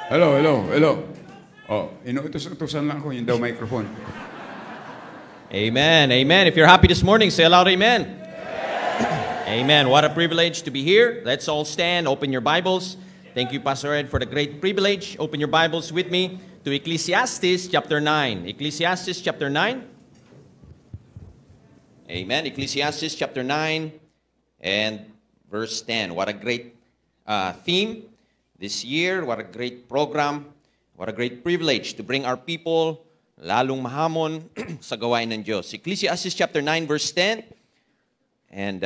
Hello, hello, hello. Oh, inuutos-utosan lang ako, yung daw microphone. Amen, amen. If you're happy this morning, say aloud, amen. Amen. What a privilege to be here. Let's all stand, open your Bibles. Thank you, Pastor Ed, for the great privilege. Open your Bibles with me to Ecclesiastes chapter 9. Ecclesiastes chapter 9. Amen. Ecclesiastes chapter 9 and verse 10. What a great theme this year. What a great program. What a great privilege to bring our people lalong mahamon sa gawain ng Diyos. Ecclesiastes chapter 9 verse 10. And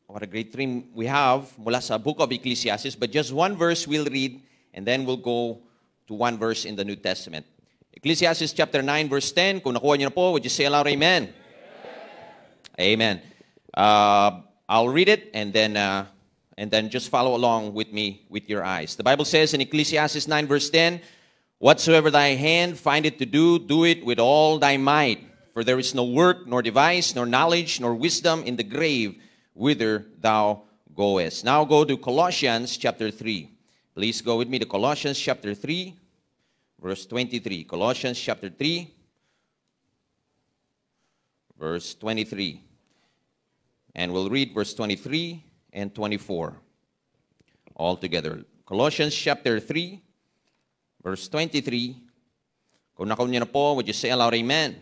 what a great theme we have mula sa book of Ecclesiastes. But just one verse we'll read and then we'll go to one verse in the New Testament. Ecclesiastes chapter 9 verse 10. Kung nakuha niyo na po, would you say aloud, amen? Amen. I'll read it and then just follow along with me with your eyes. The Bible says in Ecclesiastes 9 verse 10, "Whatsoever thy hand findeth to do, do it with all thy might. For there is no work, nor device, nor knowledge, nor wisdom in the grave, whither thou goest." Now go to Colossians chapter 3. Please go with me to Colossians chapter 3, verse 23. Colossians chapter 3, verse 23. And we'll read verse 23 and 24 all together. Colossians chapter 3, verse 23. Kung nakuha niyo na po, would you say aloud, amen?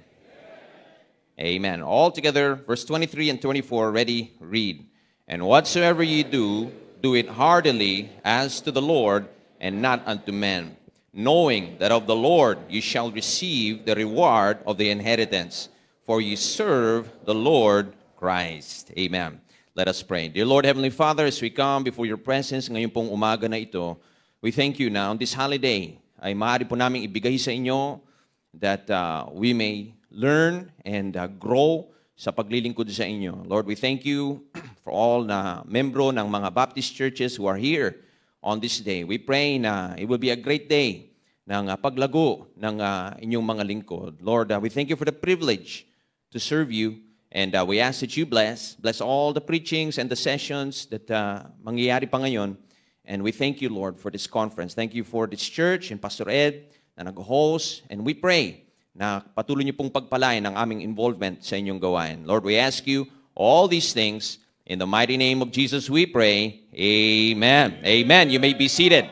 Amen. All together, verse 23 and 24, ready, read. "And whatsoever ye do, do it heartily as to the Lord, and not unto men, knowing that of the Lord ye shall receive the reward of the inheritance, for ye serve the Lord Christ." Amen. Let us pray. Dear Lord, Heavenly Father, as we come before your presence ngayon pong umaga na ito, we thank you na on this holiday ay maaari po namin ibigay sa inyo that we may learn and grow sa paglilingkod sa inyo. Lord, we thank you for all na membro ng mga Baptist churches who are here on this day. We pray na it will be a great day ng paglago ng inyong mga lingkod. Lord, we thank you for the privilege to serve you. And we ask that you bless all the preachings and the sessions that mangyayari pa ngayon. And we thank you, Lord, for this conference. Thank you for this church and Pastor Ed na nag-host. And we pray na patuloy niyo pong pagpalain ang aming involvement sa inyong gawain. Lord, we ask you all these things. In the mighty name of Jesus we pray. Amen. Amen. You may be seated.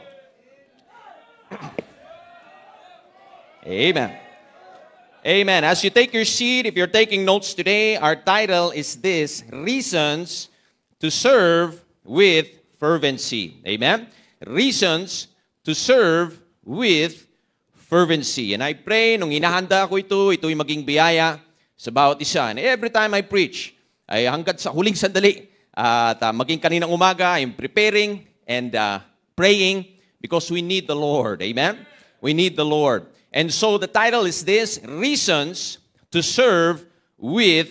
Amen. Amen. As you take your seat, if you're taking notes today, our title is this: Reasons to Serve with Fervency. Amen? Reasons to serve with fervency. And I pray, nung hinahanda ko ito'y maging biyaya sa bawat isa. And every time I preach, ay hanggat sa huling sandali, at maging kaninang umaga, I'm preparing and praying because we need the Lord. Amen? We need the Lord. And so the title is this: Reasons to Serve with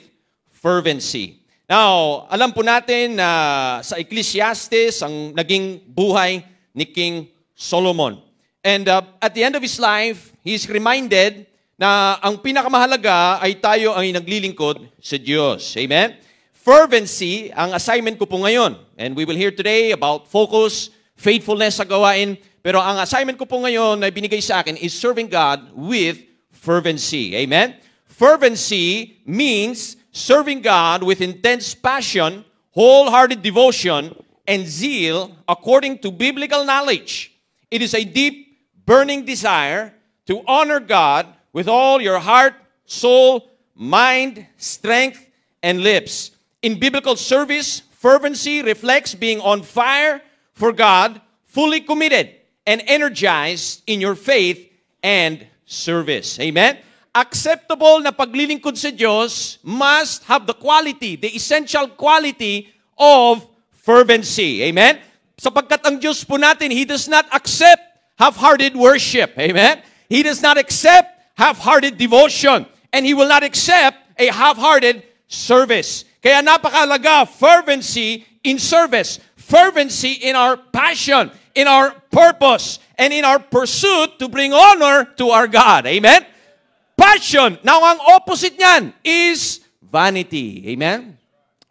Fervency. Now, alam po natin na sa Ecclesiastes ang naging buhay ni King Solomon. And at the end of his life, he's reminded na ang pinakamahalaga ay tayo ang naglilingkod sa Diyos. Amen? Fervency ang assignment ko po ngayon. And we will hear today about focus, faithfulness sa gawain. Pero ang assignment ko po ngayon na binigay sa akin is serving God with fervency. Amen? Fervency means serving God with intense passion, wholehearted devotion, and zeal according to biblical knowledge. It is a deep, burning desire to honor God with all your heart, soul, mind, strength, and lips. In biblical service, fervency reflects being on fire for God, fully committed and energized in your faith and service. Amen? Acceptable na paglilingkod sa Diyos must have the quality, the essential quality of fervency. Amen? Sapagkat ang Diyos po natin, He does not accept half-hearted worship. Amen? He does not accept half-hearted devotion. And He will not accept a half-hearted service. Kaya napakalaga, fervency in service. Fervency in our passion, in our purpose, and in our pursuit to bring honor to our God. Amen? Passion. Now, ang opposite niyan is vanity. Amen?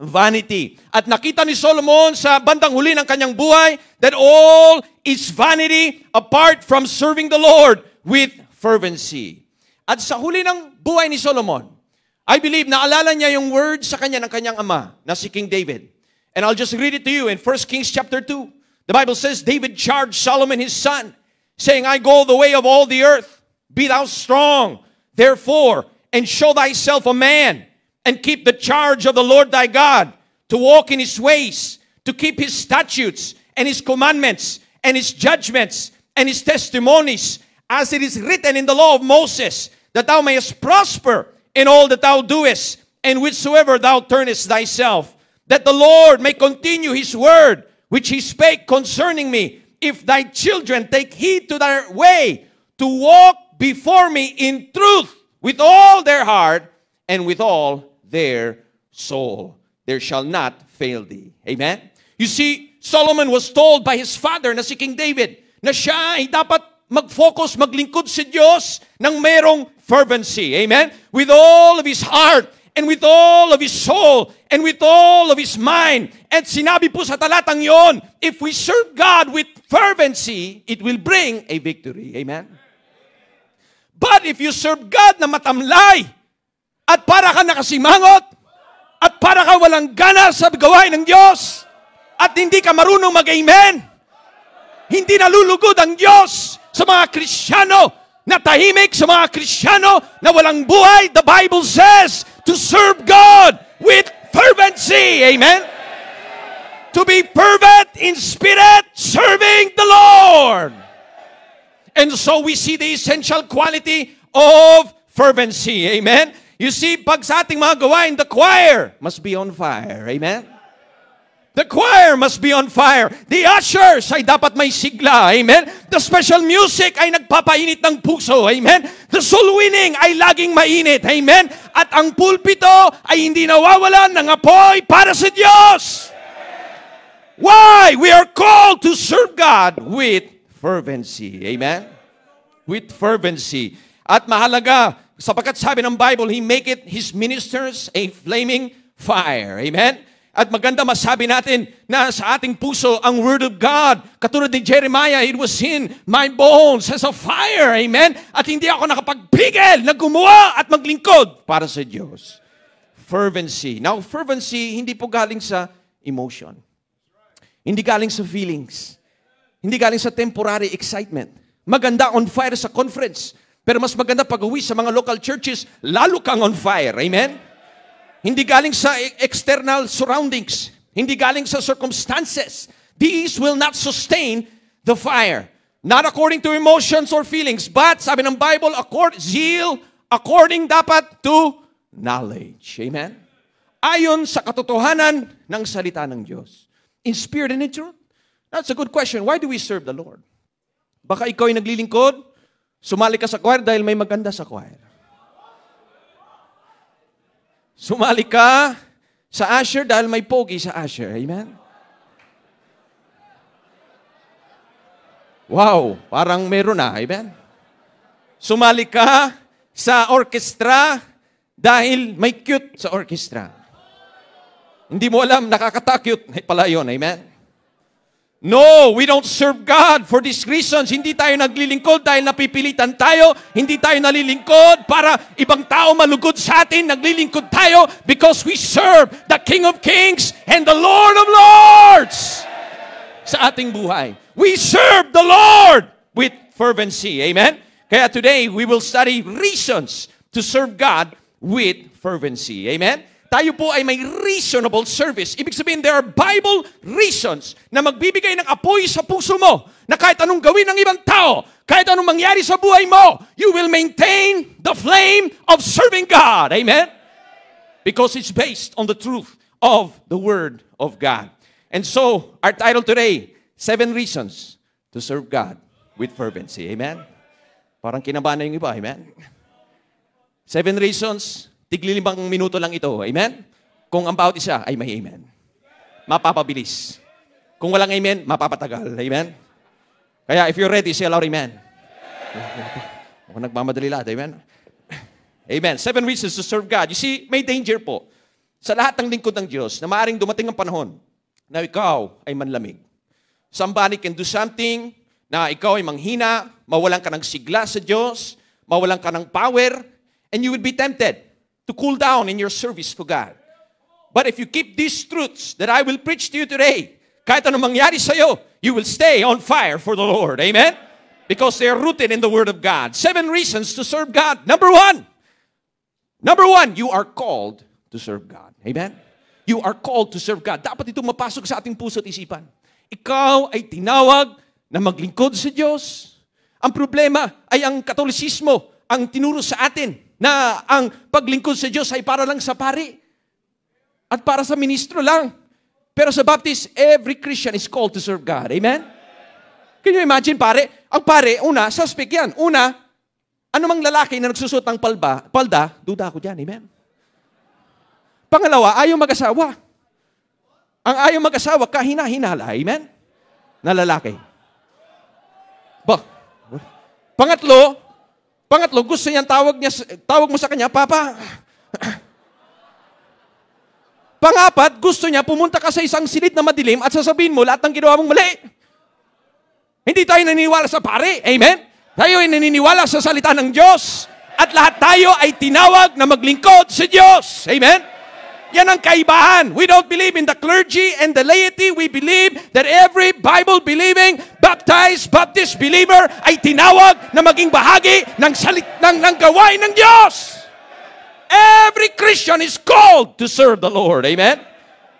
vanity. At nakita ni Solomon sa bandang huli ng kanyang buhay that all is vanity apart from serving the Lord with fervency. At sa huli ng buhay ni Solomon, I believe naalala niya yung words sa kanya ng kanyang ama na si King David. And I'll just read it to you in 1 Kings chapter 2. The Bible says, David charged Solomon his son, saying, I go the way of all the earth. Be thou strong, therefore, and show thyself a man, and keep the charge of the Lord thy God, to walk in his ways, to keep his statutes, and his commandments, and his judgments, and his testimonies, as it is written in the law of Moses, that thou mayest prosper in all that thou doest, and whithersoever thou turnest thyself, that the Lord may continue his word, which he spake concerning me, if thy children take heed to their way, to walk before me in truth, with all their heart, and with all their soul. There shall not fail thee. Amen? You see, Solomon was told by his father na si King David na siya ay dapat mag-focus, maglingkod sa Diyos ng merong fervency. Amen? With all of his heart, and with all of his soul, and with all of his mind. At sinabi po sa talatang yon, if we serve God with fervency, it will bring a victory. Amen? But if you serve God na matamlay, at para ka nakasimangot, at para ka walang gana sa gawain ng Diyos, at hindi ka marunong mag-amen, hindi nalulugod ang Diyos sa mga Kristiyano na tahimik, sa mga Kristiyano na walang buhay. The Bible says to serve God with fervency. Amen? To be fervent in spirit, serving the Lord. And so we see the essential quality of fervency. Amen? You see, pag sa ating mga gawain, the choir must be on fire. Amen? The choir must be on fire. The ushers ay dapat may sigla. Amen? The special music ay nagpapainit ng puso. Amen? The soul winning ay laging mainit. Amen? At ang pulpito ay hindi nawawalan ng apoy para sa Diyos. Why? We are called to serve God with fervency. Amen? With fervency. At mahalaga, sapagkat sabi ng Bible, He make it His ministers a flaming fire. Amen? At maganda masabi natin na sa ating puso ang Word of God. Katulad ni Jeremiah, it was in my bones as a fire. Amen? At hindi ako nakapagpigil na gumawa at maglingkod para sa Diyos. Fervency. Now, fervency, hindi po galing sa emotion. Hindi galing sa feelings. Hindi galing sa temporary excitement. Maganda on fire sa conference. Pero mas maganda pag-uwi sa mga local churches, lalo kang on fire. Amen? Hindi galing sa external surroundings. Hindi galing sa circumstances. These will not sustain the fire. Not according to emotions or feelings, but, sabi ng Bible, zeal according dapat to knowledge. Amen? Ayon sa katotohanan ng salita ng Diyos. In spirit and in truth. That's a good question. Why do we serve the Lord? Baka ikaw ay naglilingkod, sumali ka sa choir dahil may maganda sa choir. Sumali ka sa usher dahil may pogi sa usher. Amen? Wow, parang meron na. Amen? Sumali ka sa orchestra dahil may cute sa orchestra. Hindi mo alam, nakakatakute pala yun. Amen? No, we don't serve God for these reasons. Hindi tayo naglilingkod dahil napipilitan tayo. Hindi tayo nalilingkod para ibang tao malugod sa atin. Naglilingkod tayo because we serve the King of Kings and the Lord of Lords sa ating buhay. We serve the Lord with fervency. Amen? Kaya today, we will study reasons to serve God with fervency. Amen? Tayo po ay may reasonable service. Ibig sabihin, there are Bible reasons na magbibigay ng apoy sa puso mo na kahit anong gawin ng ibang tao, kahit anong mangyari sa buhay mo, you will maintain the flame of serving God. Amen? Because it's based on the truth of the Word of God. And so, our title today, 7 reasons to serve God with fervency. Amen? Parang kinabahan na yung iba. Amen? 7 reasons. Tigli-5 minuto lang ito. Amen? Kung ang bawat isa ay may amen. Mapapabilis. Kung walang amen, mapapatagal. Amen? Kaya if you're ready, say aloud, amen. Ako nagmamadali lahat. Amen? Amen. 7 reasons to serve God. You see, may danger po sa lahat ng lingkod ng Diyos na maaaring dumating ang panahon na ikaw ay manlamig. Somebody can do something na ikaw ay manghina, mawalan ka ng sigla sa Diyos, mawalan ka ng power, and you will be tempted to cool down in your service to God. But if you keep these truths that I will preach to you today, kahit anong mangyari sa'yo, you will stay on fire for the Lord. Amen? Because they are rooted in the Word of God. 7 reasons to serve God. Number one, you are called to serve God. Amen? You are called to serve God. Dapat ito mapasok sa ating puso at isipan. Ikaw ay tinawag na maglingkod sa Diyos. Ang problema ay ang Katolisismo, ang tinuro sa atin na ang paglingkod sa Diyos ay para lang sa pari at para sa ministro lang. Pero sa Baptist, every Christian is called to serve God. Amen? Can you imagine, pare? Ang pare, una, suspect yan. Una, anumang lalaki na nagsusot ng palda, duda ako dyan. Amen? Pangalawa, ayaw mag-asawa. Ang ayaw mag-asawa, kahina-hinala. Amen? Na lalaki. Pangatlo, gusto niyang tawag mo sa kanya, Papa. Pangapat, gusto niya pumunta ka sa isang silid na madilim at sasabihin mo lahat ng ginawa mong mali. Hindi tayo naniniwala sa pare. Amen? Tayo ay naniniwala sa salita ng Diyos. At lahat tayo ay tinawag na maglingkod sa Diyos. Amen? Yan ang kaibahan. We don't believe in the clergy and the laity. We believe that every Bible-believing, baptized, Baptist believer ay tinawag na maging bahagi ng gawain ng Diyos. Every Christian is called to serve the Lord. Amen?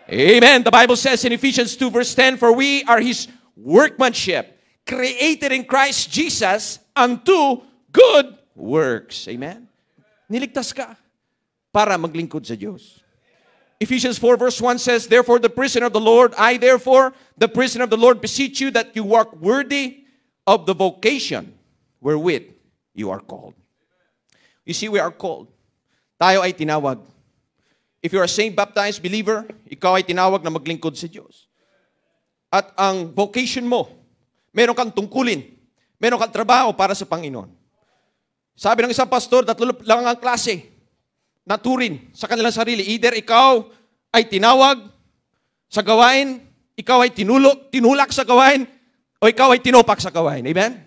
Amen. The Bible says in Ephesians 2 verse 10, for we are His workmanship, created in Christ Jesus unto good works. Amen? Niligtas ka para maglingkod sa Diyos. Ephesians 4 verse 1 says, therefore the prisoner of the Lord, I therefore, the prisoner of the Lord, beseech you that you walk worthy of the vocation wherewith you are called. You see, we are called. Tayo ay tinawag. If you are a saved, baptized believer, ikaw ay tinawag na maglingkod sa Diyos. At ang vocation mo, meron kang tungkulin, meron kang trabaho para sa Panginoon. Sabi ng isang pastor, 3 lang ang klase na turin sa kanilang sarili. Either ikaw ay tinawag sa gawain, ikaw ay tinulak sa gawain, o ikaw ay tinopak sa gawain. Amen?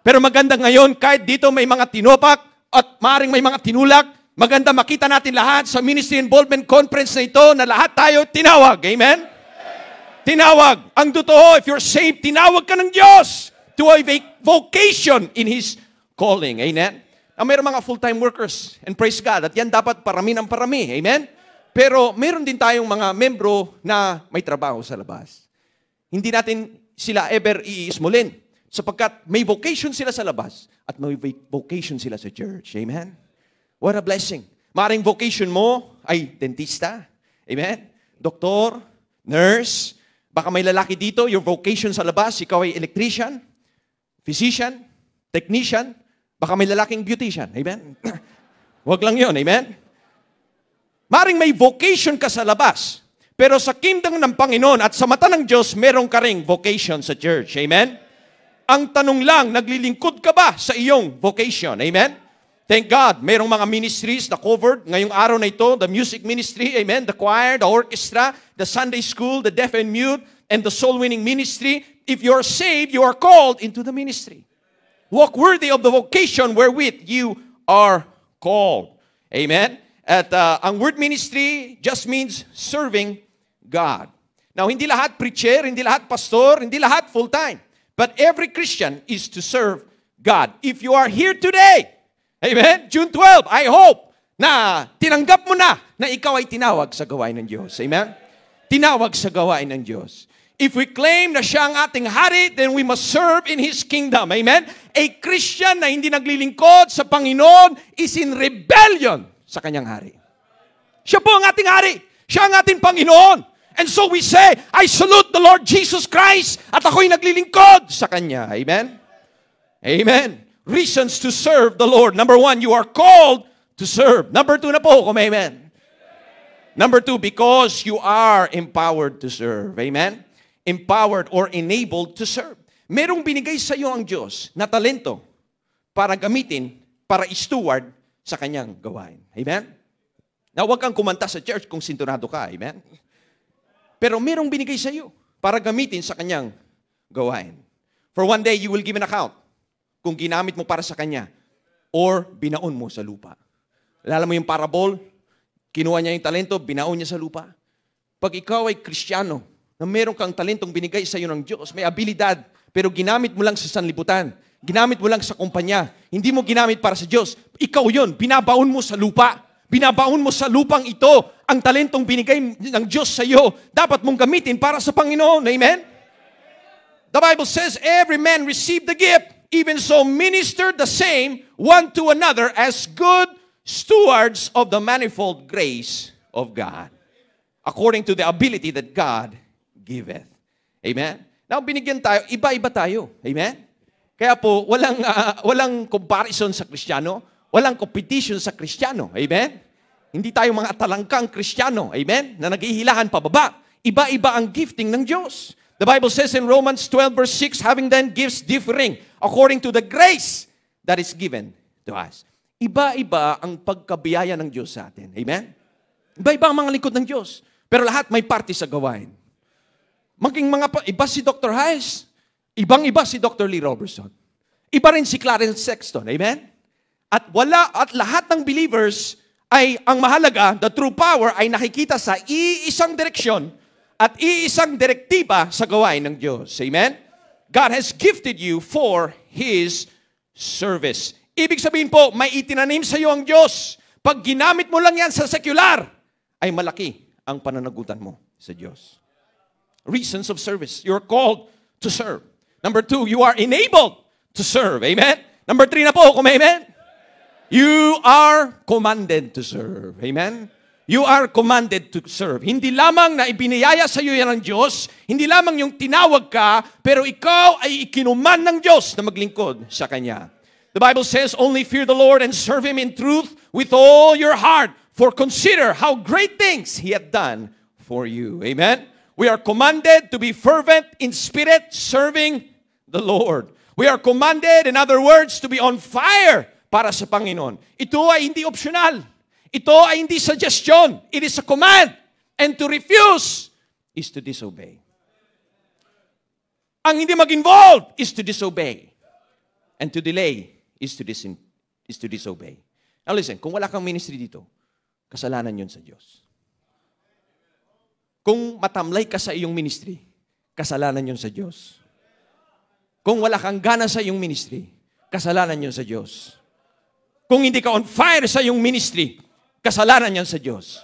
Pero maganda ngayon, kahit dito may mga tinopak at maring may mga tinulak, maganda makita natin lahat sa Ministry Involvement Conference na ito na lahat tayo tinawag. Amen? Tinawag. Ang totoo, if you're saved, tinawag ka ng Diyos to a vocation in His calling. Amen? Mayroon mga full-time workers, and praise God, at yan dapat parami ng parami. Amen? Pero meron din tayong mga membro na may trabaho sa labas. Hindi natin sila ever iismulin sapagkat may vocation sila sa labas at may vocation sila sa church. Amen? What a blessing. Maring vocation mo ay dentista. Amen? Doktor, nurse, baka may lalaki dito, your vocation sa labas, ikaw ay electrician, physician, technician, baka may lalaking beautician. Amen? Huwag lang yun. Amen? Maring may vocation ka sa labas, pero sa kingdom ng Panginoon at sa mata ng Diyos, meron ka ring vocation sa church. Amen? Ang tanong lang, naglilingkod ka ba sa iyong vocation? Amen? Thank God, mayroong mga ministries na covered ngayong araw na ito, the music ministry, amen, the choir, the orchestra, the Sunday school, the deaf and mute, and the soul-winning ministry. If you're saved, you are called into the ministry. Walk worthy of the vocation wherewith you are called. Amen? At ang word ministry just means serving God. Now, hindi lahat preacher, hindi lahat pastor, hindi lahat full-time. But every Christian is to serve God. If you are here today, amen? June 12, I hope na tinanggap mo na ikaw ay tinawag sa gawain ng Diyos. Amen? Tinawag sa gawain ng Diyos. If we claim na siya ang ating hari, then we must serve in His kingdom. Amen? A Christian na hindi naglilingkod sa Panginoon is in rebellion sa kanyang hari. Siya po ang ating hari. Siya ang ating Panginoon. And so we say, I salute the Lord Jesus Christ at ako'y naglilingkod sa Kanya. Amen? Amen. Reasons to serve the Lord. Number 1, you are called to serve. Number 2 na po, kung amen. Number 2, because you are empowered to serve. Amen? Empowered or enabled to serve. Merong binigay sa iyo ang Diyos na talento para gamitin, para steward sa Kanyang gawain. Amen? Na huwag kang kumanta sa church kung sintonado ka. Amen? Pero merong binigay sa iyo para gamitin sa kanyang gawain. For one day, you will give an account kung ginamit mo para sa kanya or binaon mo sa lupa. Alala mo yung parable? Kinuha niya yung talento, binaon niya sa lupa. Pag ikaw ay Kristiyano, na meron kang talentong binigay sa iyo ng Diyos, may abilidad, pero ginamit mo lang sa sanlibutan, ginamit mo lang sa kumpanya, hindi mo ginamit para sa Diyos, ikaw yun, binabaon mo sa lupa. Binabaon mo sa lupang ito ang talentong binigay ng Diyos sa iyo. Dapat mong gamitin para sa Panginoon. Amen? The Bible says, every man received the gift, even so minister the same one to another as good stewards of the manifold grace of God, according to the ability that God giveth. Amen? Now, binigyan tayo, iba-iba tayo. Amen? Kaya po, walang comparison sa Kristiyano, walang competition sa Kristiyano. Amen? Hindi tayo mga talangkang Kristiyano. Amen? Na naghihilahan pababa. Iba-iba ang gifting ng Diyos. The Bible says in Romans 12 verse 6, having then gifts differing according to the grace that is given to us. Iba-iba ang pagkabiyaya ng Diyos sa atin. Amen? Iba-iba ang mga lingkod ng Diyos. Pero lahat may parte sa gawain. Iba si Dr. Hayes, ibang-iba si Dr. Lee Robertson. Iba rin si Clarence Sexton. Amen? At lahat ng believers ay ang mahalaga, the true power ay nakikita sa iisang direksyon at iisang direktiba sa gawain ng Diyos. Amen? God has gifted you for His service. Ibig sabihin po, may itinanim sa iyo ang Diyos. Pag ginamit mo lang yan sa secular, ay malaki ang pananagutan mo sa Diyos. Reasons of service. You're called to serve. Number 2, you are enabled to serve. Amen? Number 3 na po, kung may amen. You are commanded to serve. Amen? You are commanded to serve. Hindi lamang na ibiniyaya sa iyo yan ng Diyos, hindi lamang yung tinawag ka, pero ikaw ay ikinuman ng Diyos na maglingkod sa Kanya. The Bible says, only fear the Lord and serve Him in truth with all your heart, for consider how great things He hath done for you. Amen? We are commanded to be fervent in spirit, serving the Lord. We are commanded, in other words, to be on fire para sa Panginoon. Ito ay hindi optional. Ito ay hindi suggestion. It is a command. And to refuse is to disobey. Ang hindi mag-involve is to disobey. And to delay is to disobey. Now listen, kung wala kang ministry dito, kasalanan yun sa Diyos. Kung matamlay ka sa iyong ministry, kasalanan yun sa Diyos. Kung wala kang gana sa iyong ministry, kasalanan yun sa Diyos. Kung hindi ka on fire sa iyong ministry, kasalanan yan sa Diyos.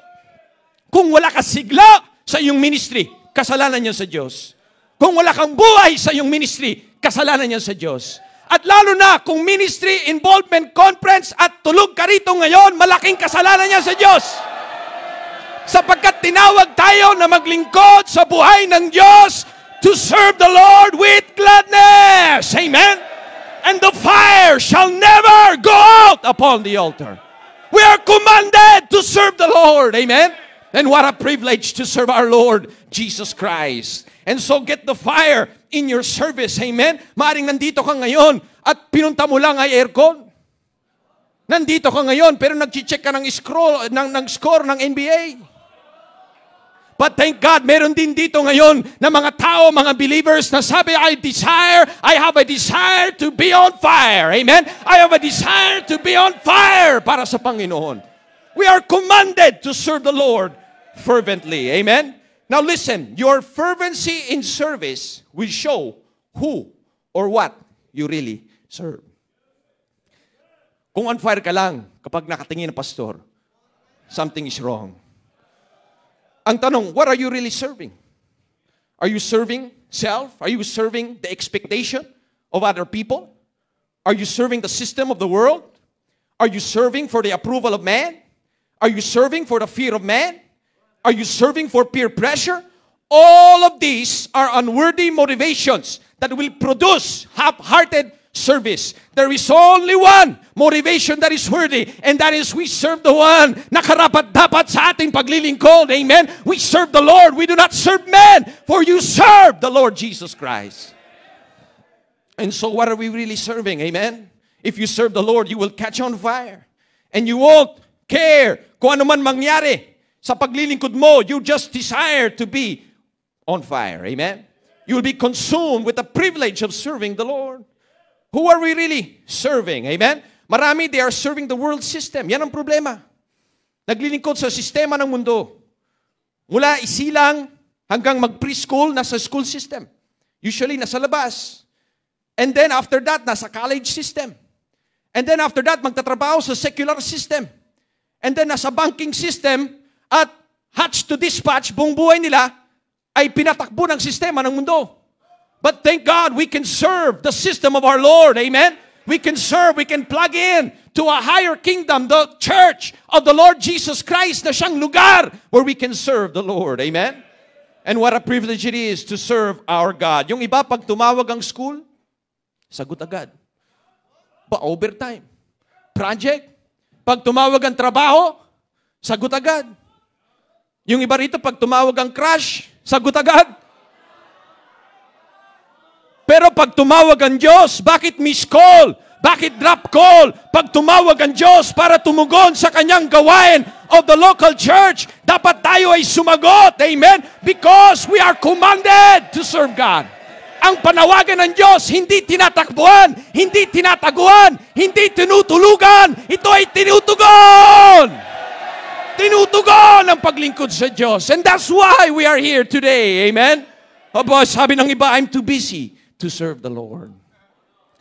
Kung wala ka sigla sa iyong ministry, kasalanan yan sa Diyos. Kung wala kang buhay sa iyong ministry, kasalanan yan sa Diyos. At lalo na, kung ministry, involvement, conference, at tulog ka rito ngayon, malaking kasalanan yan sa Diyos. Sapagkat tinawag tayo na maglingkod sa buhay ng Diyos to serve the Lord with gladness. Amen? And the fire shall never go out upon the altar. We are commanded to serve the Lord. Amen? And what a privilege to serve our Lord, Jesus Christ. And so get the fire in your service. Amen? Maaring nandito ka ngayon at pinunta mo lang ay aircon. Nandito ka ngayon pero nag-check ka ng score ng NBA. But thank God, meron din dito ngayon na mga tao, mga believers na sabi, I have a desire to be on fire. Amen? I have a desire to be on fire para sa Panginoon. We are commanded to serve the Lord fervently. Amen? Now listen, your fervency in service will show who or what you really serve. Kung on fire ka lang kapag nakatingin na pastor, something is wrong. Ang tanong, what are you really serving? Are you serving self? Are you serving the expectation of other people? Are you serving the system of the world? Are you serving for the approval of man? Are you serving for the fear of man? Are you serving for peer pressure? All of these are unworthy motivations that will produce half-hearted service. There is only one motivation that is worthy, and that is we serve the one na karapat-dapat sa ating paglilingkod. Amen? We serve the Lord. We do not serve men, for you serve the Lord Jesus Christ. And so what are we really serving? Amen? If you serve the Lord, you will catch on fire. And you won't care kung ano man mangyari sa paglilingkod mo. You just desire to be on fire. Amen? You will be consumed with the privilege of serving the Lord. Who are we really serving? Amen? Marami, they are serving the world system. Yan ang problema. Naglilingkod sa sistema ng mundo. Mula isilang hanggang mag-preschool, nasa school system. Usually, nasa labas. And then after that, nasa college system. And then after that, magtatrabaho sa secular system. And then nasa banking system at hatch to dispatch, buong buhay nila ay pinatakbo ng sistema ng mundo. But thank God, we can serve the system of our Lord. Amen? We can serve, we can plug in to a higher kingdom, the church of the Lord Jesus Christ, na siyang lugar where we can serve the Lord. Amen? And what a privilege it is to serve our God. Yung iba, pag tumawag ang school, sagot agad. Pa-overtime. Project. Pag tumawag ang trabaho, sagot agad. Yung iba rito, pag tumawag ang crush, sagot agad. Pero pag tumawag ang Diyos, bakit miss call? Bakit drop call? Pag tumawag ang Diyos para tumugon sa kanyang gawain of the local church, dapat tayo ay sumagot. Amen? Because we are commanded to serve God. Ang panawagan ng Diyos, hindi tinatakbuhan, hindi tinataguan, hindi tinutulugan. Ito ay tinutugon. Tinutugon ang paglingkod sa Diyos. And that's why we are here today. Amen? Aba, sabi ng iba, I'm too busy to serve the Lord.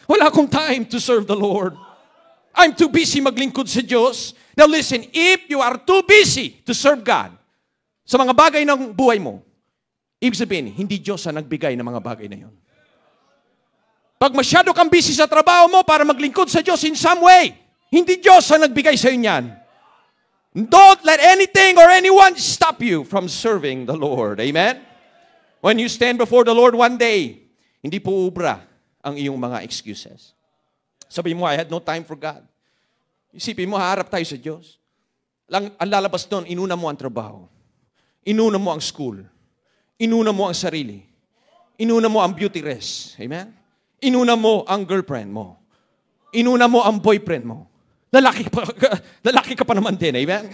Wala akong time to serve the Lord. I'm too busy maglingkod sa Diyos. Now listen, if you are too busy to serve God sa mga bagay ng buhay mo, ibig sabihin, hindi Diyos ang nagbigay ng mga bagay na yun. Pag masyado kang busy sa trabaho mo para maglingkod sa Diyos in some way, hindi Diyos ang nagbigay sa iyo niyan. Don't let anything or anyone stop you from serving the Lord. Amen? When you stand before the Lord one day, hindi po ubra ang iyong mga excuses. Sabi mo, I had no time for God. Isipin mo, haharap tayo sa Diyos. Ang lalabas doon, inuna mo ang trabaho. Inuna mo ang school. Inuna mo ang sarili. Inuna mo ang beauty rest. Amen? Inuna mo ang girlfriend mo. Inuna mo ang boyfriend mo. Lalaki ka pa naman din. Amen?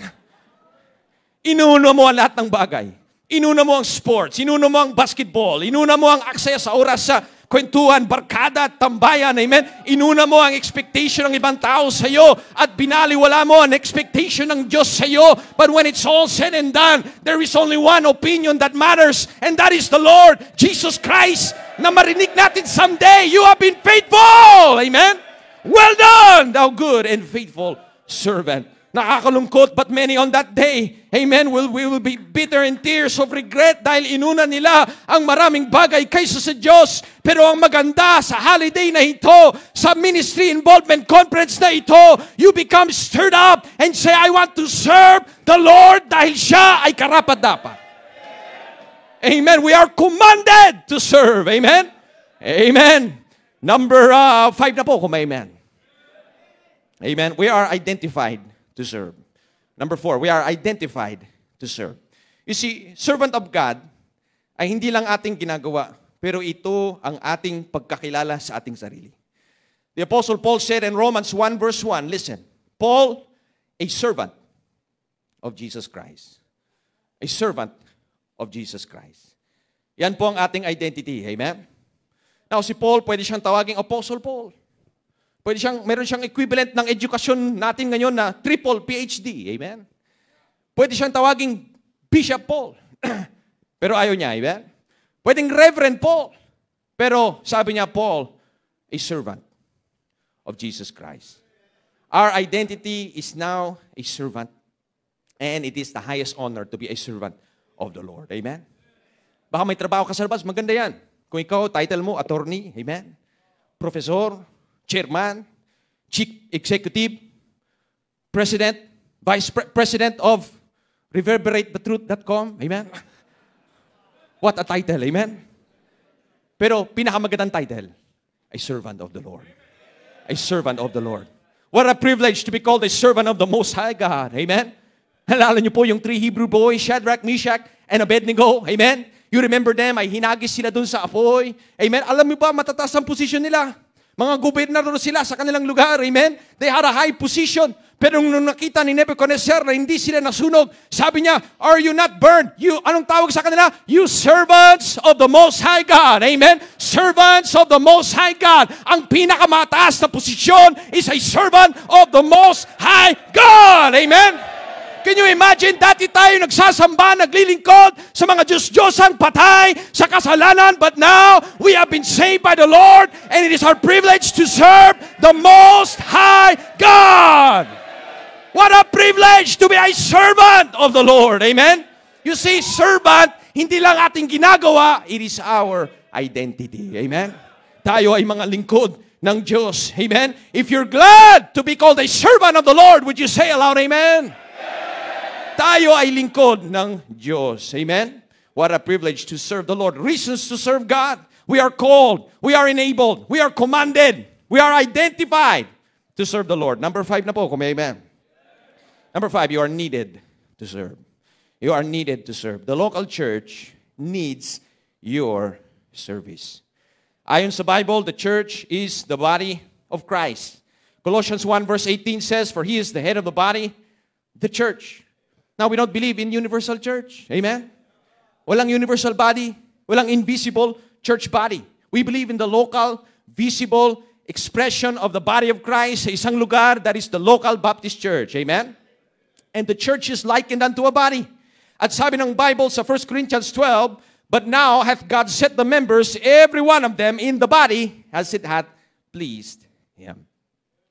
Inuna mo ang lahat ng bagay. Inuna mo ang sports. Inuna mo ang basketball. Inuna mo ang aksaya sa oras sa kwentuhan, barkada, tambayan. Amen? Inuna mo ang expectation ng ibang tao sa iyo at binaliwala mo ang expectation ng Diyos sa iyo. But when it's all said and done, there is only one opinion that matters, and that is the Lord Jesus Christ, na marinig natin someday, you have been faithful. Amen? Well done, thou good and faithful servant. Nakakalungkot, but many on that day, amen, we will be bitter in tears of regret dahil inuna nila ang maraming bagay kaysa sa Diyos. Pero ang maganda sa holiday na ito, sa ministry involvement conference na ito, you become stirred up and say, I want to serve the Lord dahil siya ay karapat-dapat. Amen. We are commanded to serve. Amen. Amen. Number 5 na po kung may amen. Amen. We are identified to serve. Number 4, we are identified to serve. You see, servant of God ay hindi lang ating ginagawa, pero ito ang ating pagkakilala sa ating sarili. The Apostle Paul said in Romans 1 verse 1, listen, Paul, a servant of Jesus Christ. A servant of Jesus Christ. Yan po ang ating identity. Amen? Now, si Paul, pwede siyang tawaging Apostle Paul. Meron siyang equivalent ng edukasyon natin ngayon na triple PhD. Amen? Pwede siyang tawaging Bishop Paul. Pero ayaw niya. Amen? Pwedeng Reverend Paul. Pero sabi niya, Paul, a servant of Jesus Christ. Our identity is now a servant. And it is the highest honor to be a servant of the Lord. Amen? Baka may trabaho ka sa labas, maganda yan. Kung ikaw, title mo, attorney. Amen? Professor, chairman, chief executive, president, vice president of ReverberateTheTruth.com. Amen? What a title. Amen? Pero pinakamagandang title, a servant of the Lord. A servant of the Lord. What a privilege to be called a servant of the Most High God. Amen? Halala niyo po yung 3 Hebrew boys, Shadrach, Meshach, and Abednego. Amen? You remember them, ay hinagis sila dun sa apoy. Amen? Alam niyo ba, matataas ang posisyon nila. Mga gobernador sila sa kanilang lugar. Amen? They had a high position. Pero nung nakita ni Nebuchadnezzar na hindi sila nasunog, sabi niya, are you not burned? Anong tawag sa kanila? You servants of the Most High God. Amen? Servants of the Most High God. Ang pinakamataas na posisyon is a servant of the Most High God. Amen? Can you imagine, dati tayo nagsasamba, naglilingkod sa mga Diyos-Diyosan, patay sa kasalanan, but now we have been saved by the Lord, and it is our privilege to serve the Most High God. What a privilege to be a servant of the Lord. Amen? You see, servant, hindi lang ating ginagawa, it is our identity. Amen? Tayo ay mga lingkod ng Diyos. Amen? If you're glad to be called a servant of the Lord, would you say aloud, Amen? Tayo ay lingkod ng Diyos. Amen? What a privilege to serve the Lord. Reasons to serve God. We are called. We are enabled. We are commanded. We are identified to serve the Lord. Number 5 na po, kung may amen. Number 5, you are needed to serve. You are needed to serve. The local church needs your service. Ayon sa Bible, the church is the body of Christ. Colossians 1 verse 18 says, for He is the head of the body, the church. Now, we don't believe in universal church. Amen? Walang universal body. Walang invisible church body. We believe in the local, visible expression of the body of Christ sa isang lugar, that is the local Baptist church. Amen? And the church is likened unto a body. At sabi ng Bible sa 1 Corinthians 12, but now hath God set the members, every one of them, in the body, as it hath pleased Him.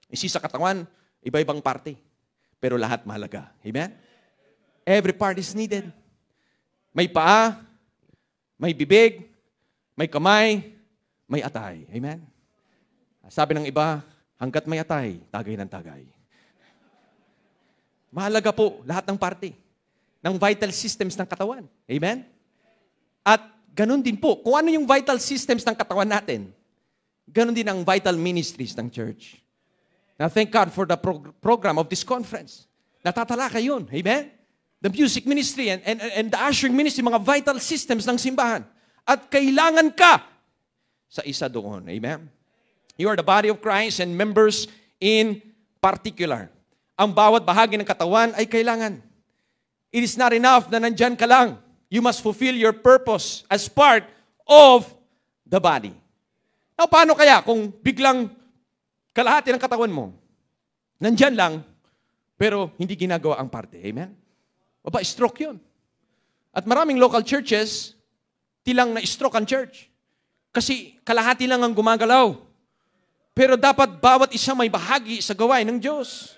Isi sa katawan, iba-ibang parte. Pero lahat mahalaga. Amen? Every part is needed. May paa, may bibig, may kamay, may atay. Amen? Sabi ng iba, hanggat may atay, tagay ng tagay. Mahalaga po lahat ng parte ng vital systems ng katawan. Amen? At ganun din po, kung ano yung vital systems ng katawan natin, ganun din ang vital ministries ng church. Now, thank God for the program of this conference. Natatalakay yun. Amen? The music ministry and the ushering ministry, mga vital systems ng simbahan. At kailangan ka sa isa doon. Amen? You are the body of Christ and members in particular. Ang bawat bahagi ng katawan ay kailangan. It is not enough na nandyan ka lang. You must fulfill your purpose as part of the body. Now, paano kaya kung biglang kalahati ng katawan mo, nandyan lang, pero hindi ginagawa ang parte? Amen? Aba, stroke yun. At maraming local churches, tilang na-stroke ang church. Kasi kalahati lang ang gumagalaw. Pero dapat bawat isa may bahagi sa gawain ng Diyos.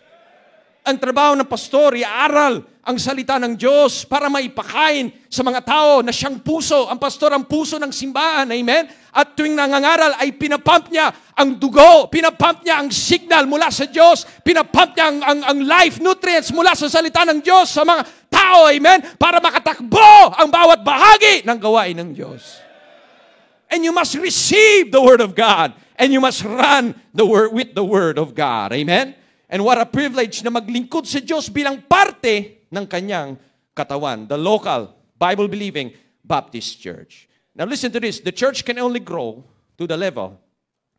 Ang trabaho ng pastor, iaral ang salita ng Diyos para maipakain sa mga tao na siyang puso. Ang pastor ang puso ng simbahan. Amen? At tuwing nangangaral ay pinapump niya ang dugo, pinapump niya ang signal mula sa Diyos, pinapump niya ang life nutrients mula sa salita ng Diyos sa mga tao. Amen? Para makatakbo ang bawat bahagi ng gawain ng Diyos. And you must receive the Word of God. And you must run with the Word of God. Amen? And what a privilege na maglingkod sa Diyos bilang parte ng kanyang katawan. The local, Bible-believing Baptist Church. Now listen to this. The church can only grow to the level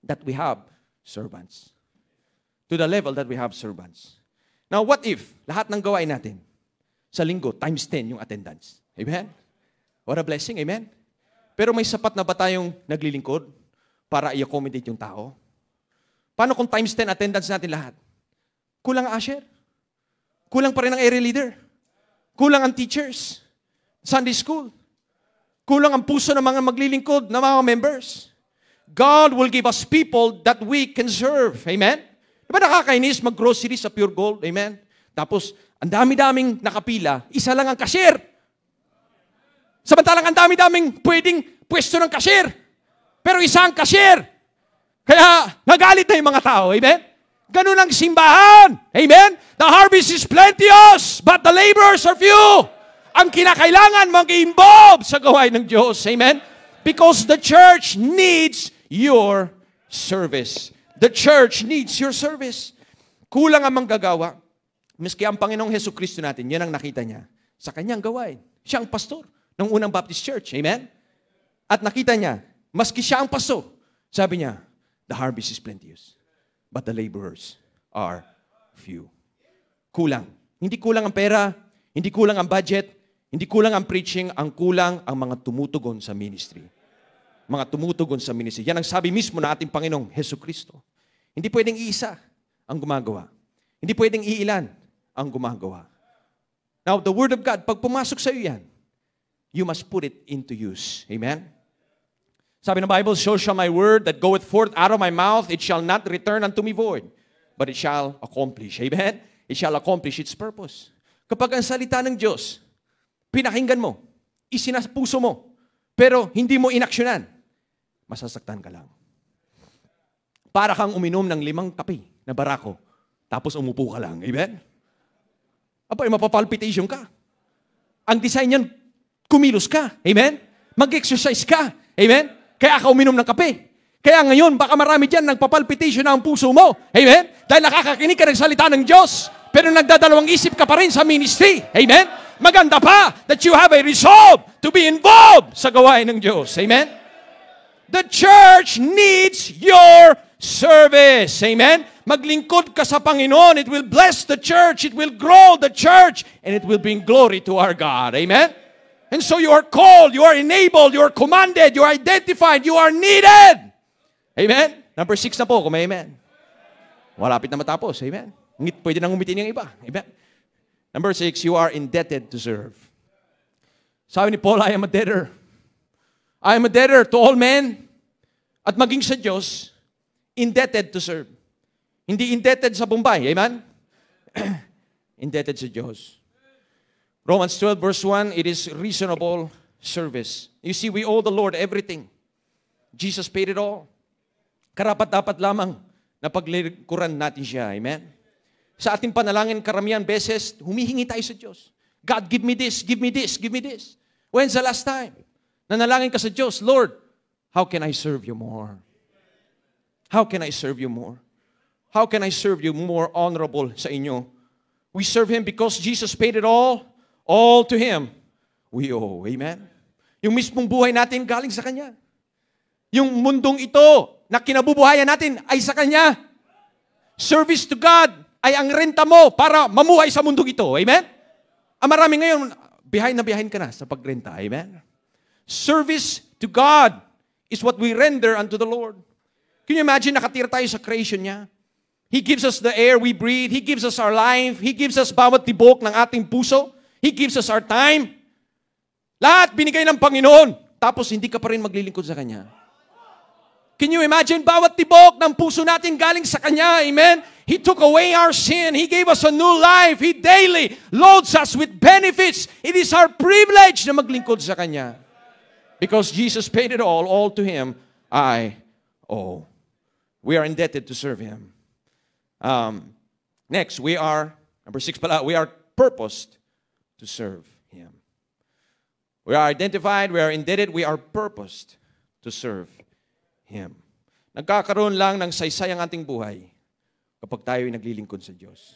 that we have servants. To the level that we have servants. Now what if lahat ng gawain natin sa linggo, times 10 yung attendance? Amen? What a blessing. Amen? Pero may sapat na ba tayong naglilingkod para i-accommodate yung tao? Paano kung times 10 attendance natin lahat? Kulang ang usher. Kulang pa rin ang area leader. Kulang ang teachers. Sunday school. Kulang ang puso ng mga maglilingkod na mga members. God will give us people that we can serve. Amen? Diba nakakainis mag-grocery sa Pure Gold? Amen? Tapos, ang dami-daming nakapila, isa lang ang cashier. Samantalang ang dami-daming pwedeng pwesto ng cashier. Pero isa ang cashier. Kaya, nagalit na yung mga tao. Amen? Ganun ang simbahan. Amen? The harvest is plenteous, but the laborers are few. Ang kinakailangan mag-involve sa gawain ng Diyos. Amen? Because the church needs your service. The church needs your service. Kulang ang manggagawa. Miski ang Panginoong Hesukristo natin, yan ang nakita niya sa kanyang gawain. Siya ang pastor ng unang Baptist Church. Amen? At nakita niya, maski siya ang pastor, sabi niya, the harvest is plenteous, but the laborers are few. kulang. Hindi kulang ang pera, hindi kulang ang budget, hindi kulang ang preaching, ang kulang ang mga tumutugon sa ministry. Mga tumutugon sa ministry. Yan ang sabi mismo na ating Panginoong Hesukristo. Hindi pwedeng iisa ang gumagawa. Hindi pwedeng iilan ang gumagawa. Now, the Word of God, pag pumasok sa iyo yan, you must put it into use. Amen? Sabi ng Bible, so shall my word that goeth forth out of my mouth, it shall not return unto me void, but it shall accomplish. Amen? It shall accomplish its purpose. Kapag ang salita ng Diyos, pinakinggan mo, isinapuso mo, pero hindi mo inaksyonan, masasaktan ka lang. Para kang uminom ng 5 kape na barako, tapos umupo ka lang. Amen? Abay, mapapalpitation ka. Ang design niyan, kumilos ka. Amen? Mag-exercise ka. Amen? Kaya ka uminom ng kape. Kaya ngayon, baka marami dyan nagpapalpitation na ang puso mo. Amen? Dahil nakakakinig ka ng salita ng Diyos, pero nagdadalawang isip ka pa rin sa ministry. Amen? Maganda pa that you have a resolve to be involved sa gawain ng Diyos. Amen? The church needs your service. Amen? Maglingkod ka sa Panginoon. It will bless the church. It will grow the church. And it will bring glory to our God. Amen? And so you are called, you are enabled, you are commanded, you are identified, you are needed. Amen? Number 6 na po, kung may amen. Malapit na matapos. Amen? Pwede nang umitin yung iba. Amen? Number 6, you are indebted to serve. Sabi ni Paul, I am a debtor. I am a debtor to all men at maging sa Diyos, indebted to serve. Hindi indebted sa Bombay. Amen? Indebted sa Diyos. Romans 12 verse 1, it is reasonable service. You see, we owe the Lord everything. Jesus paid it all. Karapat-dapat lamang na paglingkuran natin siya. Amen? Sa ating panalangin, karamihan beses, humihingi tayo sa Diyos. God, give me this, give me this, give me this. When's the last time? Nanalangin ka sa Diyos, Lord, how can I serve you more? How can I serve you more? How can I serve you more honorable sa inyo? We serve Him because Jesus paid it all to Him we owe. Amen? Yung mismong buhay natin galing sa Kanya. Yung mundong ito na kinabubuhayan natin ay sa Kanya. Service to God ay ang renta mo para mamuhay sa mundong ito. Amen? Ang marami ngayon, behind ka na sa pagrenta. Amen? Service to God is what we render unto the Lord. Can you imagine, nakatira tayo sa creation niya? He gives us the air we breathe. He gives us our life. He gives us bawat tibok ng ating puso. He gives us our time. Lahat binigay ng Panginoon. Tapos hindi ka pa rin maglilingkod sa Kanya. Can you imagine, bawat tibok ng puso natin galing sa Kanya. Amen? He took away our sin. He gave us a new life. He daily loads us with benefits. It is our privilege na maglingkod sa Kanya. Because Jesus paid it all to Him I owe. We are indebted to serve Him. Next, we are, number 6 pala, we are purposed to serve Him. We are identified, we are indebted, we are purposed to serve Him. Nagkakaroon lang ng saysay ang ating buhay kapag tayo ay naglilingkod sa Diyos.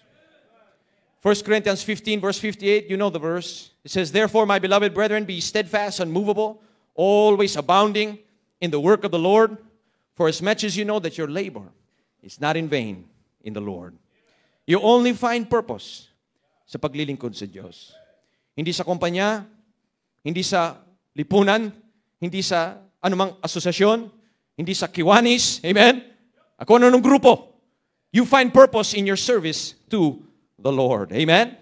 1 Corinthians 15 verse 58, you know the verse. It says, therefore, my beloved brethren, be steadfast, unmovable, always abounding in the work of the Lord, for as much as you know that your labor is not in vain in the Lord. You only find purpose sa paglilingkod sa Diyos. Hindi sa kumpanya, hindi sa lipunan, hindi sa anumang asosasyon, hindi sa kiwanis, amen? Ako anong grupo. You find purpose in your service to the Lord. Amen?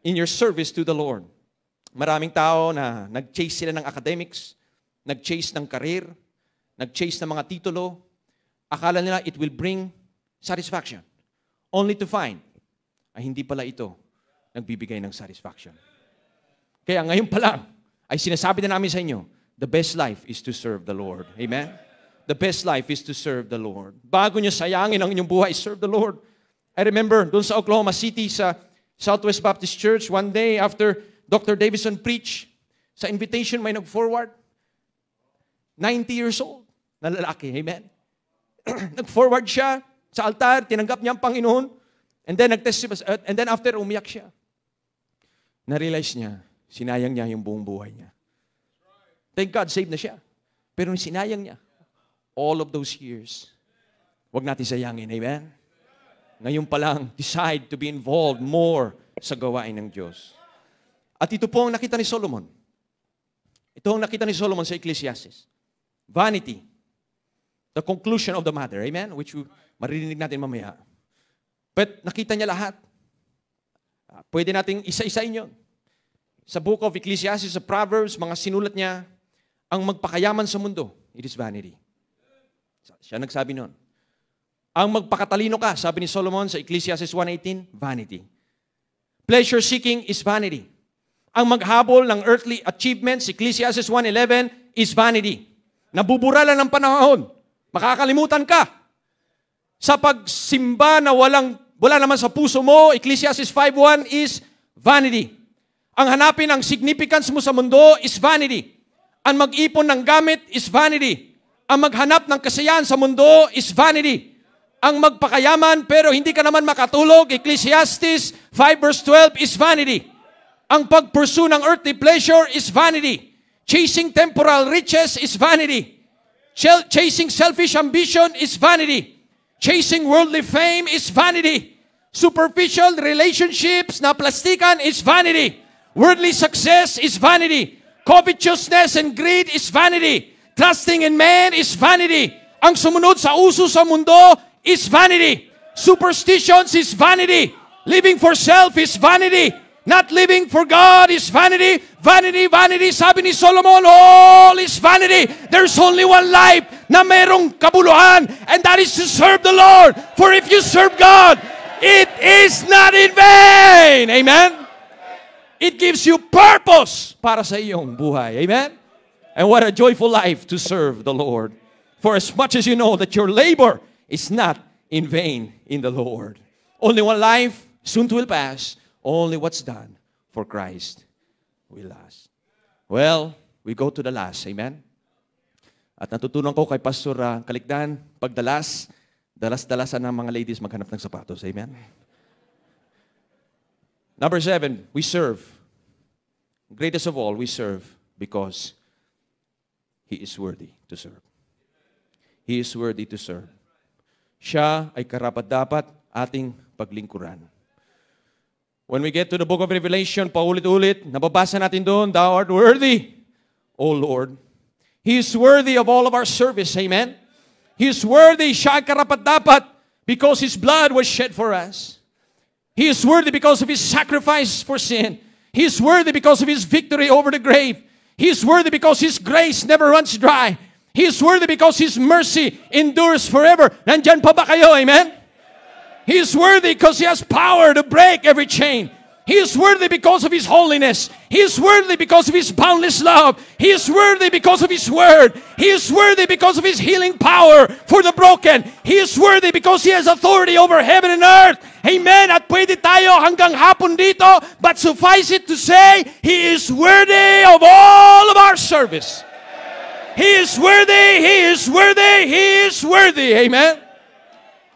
In your service to the Lord. Maraming tao na nag-chase sila ng academics, nag-chase ng career, nag-chase ng mga titulo. Akala nila it will bring satisfaction. Only to find ay hindi pala ito nagbibigay ng satisfaction. Kaya ngayon pa lang ay sinasabi na namin sa inyo, the best life is to serve the Lord. Amen? The best life is to serve the Lord. Bago nyo sayangin ang inyong buhay, serve the Lord. I remember doon sa Oklahoma City, sa Southwest Baptist Church, one day after Dr. Davison preached, sa invitation may nag-forward. 90 years old na lalaki. Amen? Nag-forward siya sa altar, tinanggap niya ang Panginoon, and then and then after, umiyak siya. Na-realize niya, sinayang niya yung buong buhay niya. Thank God, saved na siya. Pero sinayang niya all of those years. Huwag natin sayangin. Amen? ngayon pa lang, decide to be involved more sa gawain ng Diyos. At ito po ang nakita ni Solomon. Ito ang nakita ni Solomon sa Ecclesiastes. Vanity. The conclusion of the matter. Amen? Which maririnig natin mamaya. But nakita niya lahat. Pwede nating isa-isain yun. Sa book of Ecclesiastes, sa Proverbs, mga sinulat niya, ang magpakayaman sa mundo, it is vanity. Siya nagsabi nun. Ang magpakatalino ka, sabi ni Solomon sa Ecclesiastes 1:18, vanity. Pleasure seeking is vanity. Ang maghabol ng earthly achievements, Ecclesiastes 1:11, is vanity. Nabubura lang ng panahon. Makakalimutan ka. Sa pagsimba na wala naman sa puso mo, Ecclesiastes 5:1 is vanity. Ang hanapin ng significance mo sa mundo is vanity. Ang mag-ipon ng gamit is vanity. Ang maghanap ng kasiyahan sa mundo is vanity. Ang magpakayaman pero hindi ka naman makatulog, Ecclesiastes 5:12 is vanity. Ang pag-pursue ng earthly pleasure is vanity. Chasing temporal riches is vanity. Chasing selfish ambition is vanity. Chasing worldly fame is vanity. Superficial relationships na plastikan is vanity. Worldly success is vanity. Covetousness and greed is vanity. Trusting in man is vanity. Ang sumunod sa uso sa mundo is vanity. Superstitions is vanity. Living for self is vanity. Not living for God is vanity. Vanity, vanity. Sabi ni Solomon, all is vanity. There's only one life na mayroong kabuluhan, and that is to serve the Lord. For if you serve God, it is not in vain. Amen? It gives you purpose para sa iyong buhay. Amen? And what a joyful life to serve the Lord. For as much as you know that your labor is not in vain in the Lord. Only one life, soon will pass. Only what's done for Christ will last. Well, we go to the last. Amen? At natutunan ko kay Pastor Kalikdan, dalas-dalasan ng mga ladies maghanap ng sapatos. Amen? Number 7, we serve. Greatest of all, we serve because He is worthy to serve. He is worthy to serve. Siya ay karapat-dapat ating paglingkuran. When we get to the book of Revelation, paulit-ulit, nababasa natin doon, Thou art worthy, O Lord. He is worthy of all of our service. Amen? He is worthy, siya ay karapat-dapat because His blood was shed for us. He is worthy because of His sacrifice for sin. He is worthy because of His victory over the grave. He is worthy because His grace never runs dry. He is worthy because His mercy endures forever. Nandyan pa ba kayo? Amen? He is worthy because He has power to break every chain. He is worthy because of His holiness. He is worthy because of His boundless love. He is worthy because of His word. He is worthy because of His healing power for the broken. He is worthy because He has authority over heaven and earth. Amen. At pwede tayo hanggang hapon dito, but suffice it to say, He is worthy of all of our service. He is worthy, He is worthy, He is worthy. Amen.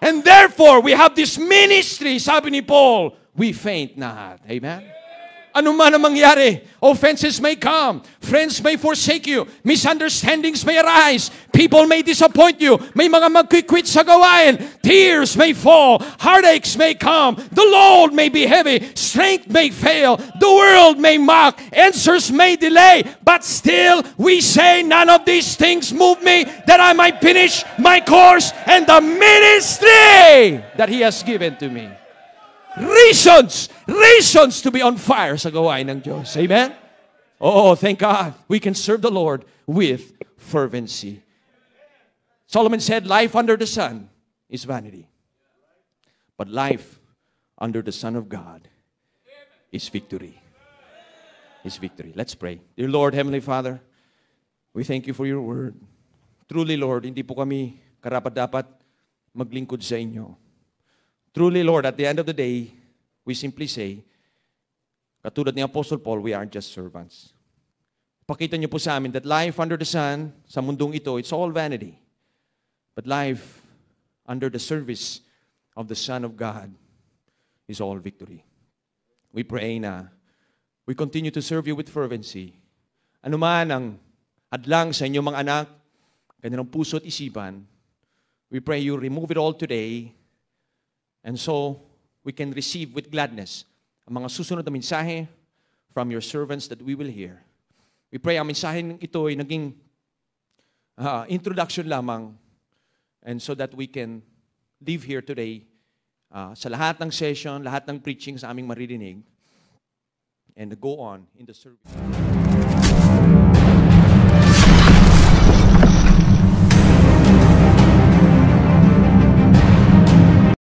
And therefore, we have this ministry, sabi ni Paul, we faint not. Amen? Ano man ang mangyari, offenses may come, friends may forsake you, misunderstandings may arise, people may disappoint you, may mga magkikwit sa gawain, tears may fall, heartaches may come, the load may be heavy, strength may fail, the world may mock, answers may delay, but still we say, none of these things move me, that I might finish my course and the ministry that He has given to me. Reasons to be on fire sa gawain ng Diyos. Amen? Oh, thank God. We can serve the Lord with fervency. Solomon said, life under the sun is vanity. But life under the Son of God is victory. Is victory. Let's pray. Dear Lord, Heavenly Father, we thank You for Your word. Truly, Lord, hindi po kami karapat-dapat maglingkod sa Inyo. Truly, Lord, at the end of the day, we simply say, katulad ni Apostle Paul, we aren't just servants. Pakita niyo po sa amin that life under the sun, sa mundong ito, it's all vanity. But life under the service of the Son of God is all victory. We pray na we continue to serve You with fervency. Ano man ang hadlang sa inyong mga anak, kanilang puso at isipan, we pray You remove it all today. And so, we can receive with gladness ang mga susunod na mensahe from your servants that we will hear. We pray ang mensahe ito ay naging introduction lamang, and so that we can live here today sa lahat ng session, lahat ng preaching sa aming maririnig, and go on in the service.